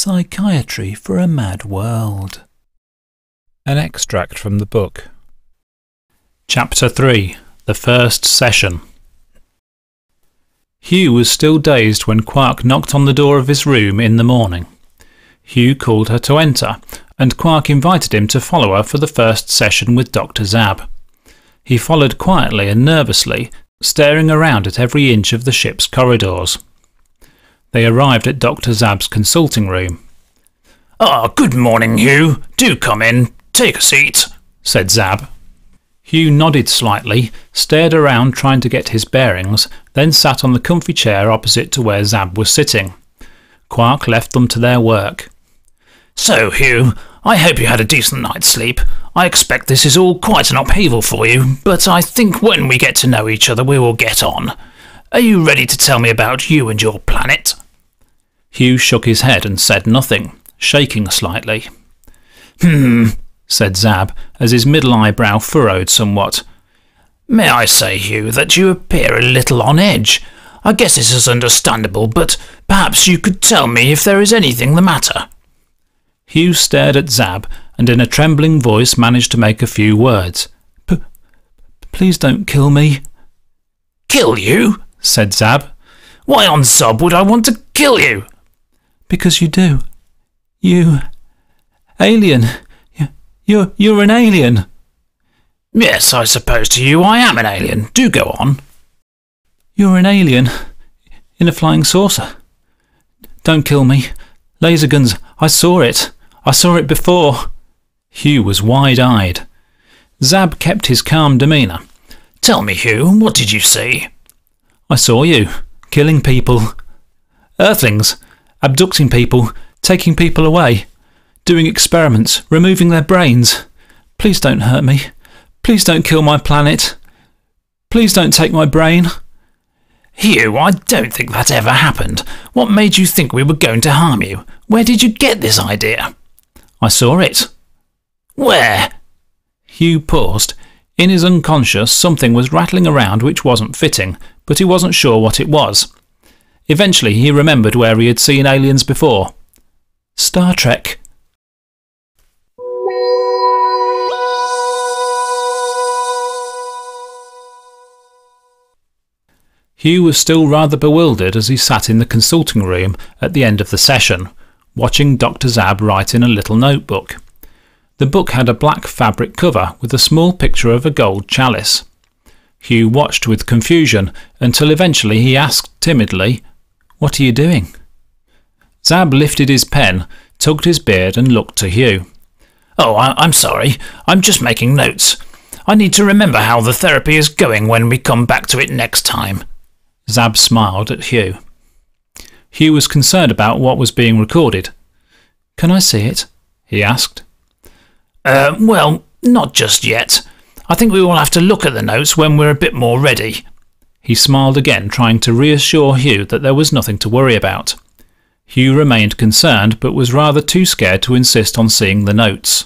Psychiatry for a Mad World. An extract from the book. Chapter 3. The First Session. Hugh was still dazed when Quark knocked on the door of his room in the morning. Hugh called her to enter, and Quark invited him to follow her for the first session with Dr. Zab. He followed quietly and nervously, staring around at every inch of the ship's corridors. They arrived at Dr. Zab's consulting room. Good morning, Hugh. Do come in. Take a seat," said Zab. Hugh nodded slightly, stared around trying to get his bearings, then sat on the comfy chair opposite to where Zab was sitting. Quark left them to their work. "So, Hugh, I hope you had a decent night's sleep. I expect this is all quite an upheaval for you, but I think when we get to know each other we will get on. Are you ready to tell me about you and your planet?" Hugh shook his head and said nothing, shaking slightly. Said Zab, as his middle eyebrow furrowed somewhat. "May I say, Hugh, that you appear a little on edge. I guess this is understandable, but perhaps you could tell me if there is anything the matter." Hugh stared at Zab and in a trembling voice managed to make a few words. Please don't kill me." "Kill you?" said Zab. "Why on Zob would I want to kill you?" "Because you do. You... alien. You're an alien." "Yes, I suppose to you I am an alien. Do go on." "You're an alien in a flying saucer. Don't kill me. Laser guns, I saw it. I saw it before." Hugh was wide-eyed. Zab kept his calm demeanour. "Tell me, Hugh, what did you see?" "I saw you, killing people. Earthlings, abducting people, taking people away, doing experiments, removing their brains. Please don't hurt me. Please don't kill my planet. Please don't take my brain." "Hugh, I don't think that ever happened. What made you think we were going to harm you? Where did you get this idea?" "I saw it." "Where?" Hugh paused. In his unconscious, something was rattling around which wasn't fitting, but he wasn't sure what it was. Eventually he remembered where he had seen aliens before. Star Trek. Hugh was still rather bewildered as he sat in the consulting room at the end of the session, watching Dr. Zab write in a little notebook. The book had a black fabric cover with a small picture of a gold chalice. Hugh watched with confusion until eventually he asked timidly, "What are you doing?" Zab lifted his pen, tugged his beard and looked to Hugh. I'm sorry. I'm just making notes. I need to remember how the therapy is going when we come back to it next time." Zab smiled at Hugh. Hugh was concerned about what was being recorded. "Can I see it?" he asked. Well, not just yet. I think we will have to look at the notes when we're a bit more ready." He smiled again, trying to reassure Hugh that there was nothing to worry about. Hugh remained concerned, but was rather too scared to insist on seeing the notes.